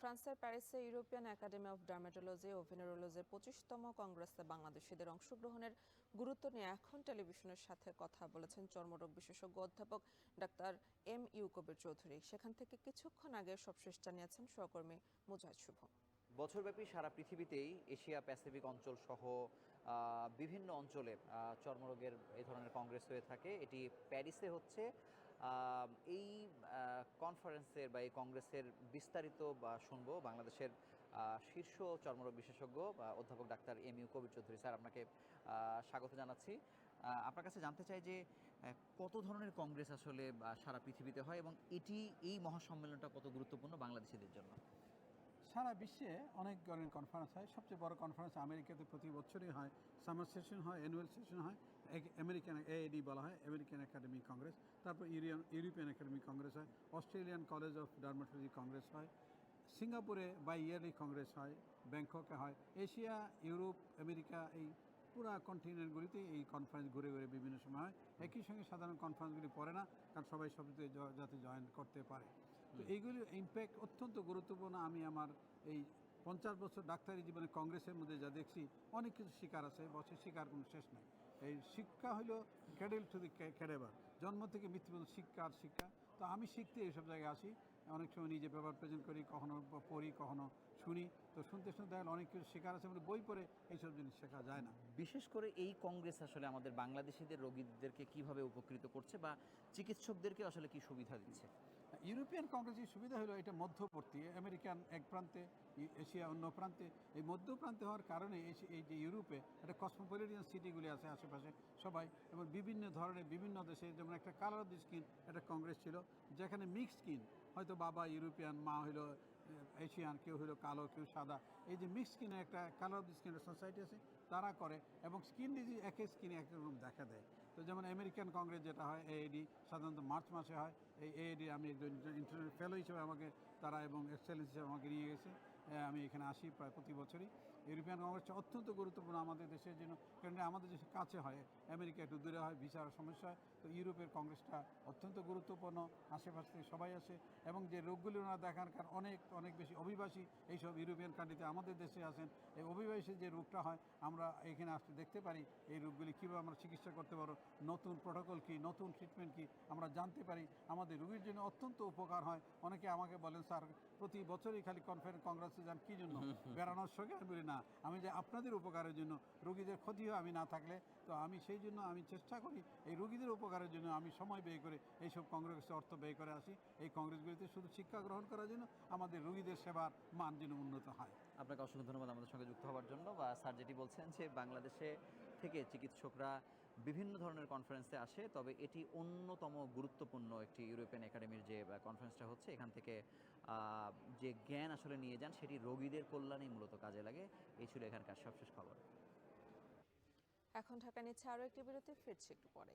ফ্রান্সের প্যারিসে European academy of dermatology ও ভেনেরোলজির 25তম কংগ্রেসে বাংলাদেশিদের অংশগ্রহণের গুরুত্ব নিয়ে এখন টেলিভিশনের সাথে কথা বলেছেন চর্মরোগ বিশেষজ্ঞ অধ্যাপক ডাক্তার এম.ইউ. কবির চৌধুরী। সেখান থেকে কিছুক্ষণ আগে সবশেষ জানিয়েছেন সহকর্মী মুজাহিদ শুভ। বছরব্যাপী সারা পৃথিবীতেই এশিয়া প্যাসিফিক অঞ্চল সহ বিভিন্ন অঞ্চলে চর্মরোগের এই ধরনের কংগ্রেস হয়ে থাকে। এটি প্যারিসে হচ্ছে। এই কনফারেন্সের বা এই কংগ্রেসের বিস্তারিত শুনবো বাংলাদেশের শীর্ষ চর্মরোগ বিশেষজ্ঞ অধ্যাপক ডাক্তার এম.ইউ. কবির চৌধুরী। স্যার, আপনাকে স্বাগত জানাচ্ছি। আপনার কাছে জানতে চাই যে কত ধরনের কংগ্রেস আসলে সারা পৃথিবীতে হয় এবং এই মহাসম্মেলনটা কত গুরুত্বপূর্ণ বাংলাদেশিদের জন্য? সারা বিশ্বে অনেক ধরনের কনফারেন্স হয়। সবচেয়ে বড় কনফারেন্স আমেরিকাতে প্রতি বছরই হয়। সামার সেশন হয়, অ্যানুয়াল সেশন হয়। আমেরিকান এএডি বলা হয়, আমেরিকান একাডেমি কংগ্রেস। তারপর ইউরোপিয়ান একাডেমি কংগ্রেস হয়। Australian college of dermatology Congress হয়। সিঙ্গাপুরে বাই ইয়ারলি কংগ্রেস হয়। ব্যাংককে হয়। এশিয়া, ইউরোপ, আমেরিকা, এই পুরা কন্টিনেন্টগুলিতে এই কনফারেন্স ঘুরে ঘুরে বিভিন্ন সময় হয়। একই সঙ্গে সাধারণ কনফারেন্সগুলি পড়ে না, কারণ সবাই সবতে যাতে জয়েন করতে পারে। তো এইগুলির ইম্প্যাক্ট অত্যন্ত গুরুত্বপূর্ণ। আমি আমার এই 50 বছর ডাক্তারি জীবনে কংগ্রেসের মধ্যে যা দেখছি, অনেক কিছু শিকার আছে, বছর শিকার কোনো শেষ নাই। এই শিক্ষা হলো ক্যাডেল টু দি ক্যাডেভার, জন্ম থেকে মৃত্যু পর্যন্ত শিক্ষা আর শিক্ষা। তো আমি শিখতে এইসব জায়গায় আসি। অনেক সময় নিজে পেপার প্রেজেন্ট করি, কখনো পড়ি, কখনো শুনি। তো শুনতে শুনতে অনেক কিছু শেখার আছে, মানে বই পড়ে এইসব জিনিস শেখা যায় না। বিশেষ করে এই কংগ্রেস আসলে আমাদের বাংলাদেশিদের রোগীদেরকে কিভাবে উপকৃত করছে বা চিকিৎসকদেরকে আসলে কি সুবিধা দিচ্ছে? ইউরোপিয়ান কংগ্রেসের সুবিধা হলো এটা মধ্যবর্তী, আমেরিকান এক প্রান্তে, এশিয়া অন্য প্রান্তে। এই মধ্য প্রান্তে হওয়ার কারণে এই যে ইউরোপে একটা কসমোপলিটিয়ান সিটিগুলি আছে আশেপাশে সবাই, এবং বিভিন্ন ধরনের বিভিন্ন দেশে, যেমন একটা কালার অফ দি স্কিন একটা কংগ্রেস ছিল, যেখানে মিক্সড স্কিন, হয়তো বাবা ইউরোপিয়ান, মা হলো এশিয়ান, কেউ হলো কালো, কেউ সাদা। এই যে মিক্সড স্কিনের একটা কালার অফ দি স্কিনের সোসাইটি আছে, তারা করে, এবং স্কিন ডিজিজ একের স্কিনে এক রকম দেখা দেয়। তো যেমন আমেরিকান কংগ্রেস যেটা হয়, এএডি, সাধারণত মার্চ মাসে হয়। এই এএডি আমি একজন ইন্টারন্যাশনাল ফেলো হিসেবে আমাকে তারা এবং এক্সেলেন্স হিসেবে আমাকে নিয়ে গেছে। আমি এখানে আসি প্রায় প্রতি বছরই। ইউরোপিয়ান কংগ্রেসটা অত্যন্ত গুরুত্বপূর্ণ আমাদের দেশের জন্য, কারণ আমাদের দেশের কাছে হয়, আমেরিকা একটু দূরে হয়, ভিসার সমস্যা হয়। তো ইউরোপের কংগ্রেসটা অত্যন্ত গুরুত্বপূর্ণ, আশেপাশ থেকে সবাই আসে, এবং যে রোগগুলি ওনারা দেখান, কারণ অনেক অনেক বেশি অভিবাসী এইসব ইউরোপিয়ান কান্ট্রিতে আমাদের দেশে আসেন। এই অভিবাসী যে রোগটা হয়, আমরা এখানে আসতে দেখতে পারি এই রোগগুলি কীভাবে আমরা চিকিৎসা করতে পারো, নতুন প্রোটোকল কী, নতুন ট্রিটমেন্ট কী আমরা জানতে পারি। আমাদের রোগীর জন্য অত্যন্ত উপকার হয়। অনেকে আমাকে বলেন, স্যার প্রতি বছরই খালি কংগ্রেসে যান কী জন্য, বেড়ানোর শোকে? আমি বলি না, আমি যে আপনাদের উপকারের জন্য, রোগীদের ক্ষতি হয় আমি না থাকলে। তো আমি সেই জন্য আমি চেষ্টা করি এই রোগীদের উপকারের জন্য আমি সময় ব্যয় করে এইসব কংগ্রেসে অর্থ ব্যয় করে আসি, এই কংগ্রেসগুলিতে শুধু শিক্ষা গ্রহণ করার জন্য, আমাদের রোগীদের সেবার মান যেন উন্নত হয়। আপনাকে অসংখ্য ধন্যবাদ আমাদের সঙ্গে যুক্ত হওয়ার জন্য। স্যার যেটি বলছেন যে বাংলাদেশে থেকে চিকিৎসকরা বিভিন্ন ধরনের কনফারেন্সে আসে, তবে এটি অন্যতম গুরুত্বপূর্ণ একটি ইউরোপিয়ান একাডেমির যে কনফারেন্সটা হচ্ছে, এখান থেকে যে জ্ঞান আসলে নিয়ে যান সেটি রোগীদের কল্যাণেই মূলত কাজে লাগে। এই ছিল এখানকার সবশেষ খবর। এখন ঢাকা নিচ্ছে আরও একটি বিরতি, ফিরছে একটু পরেই।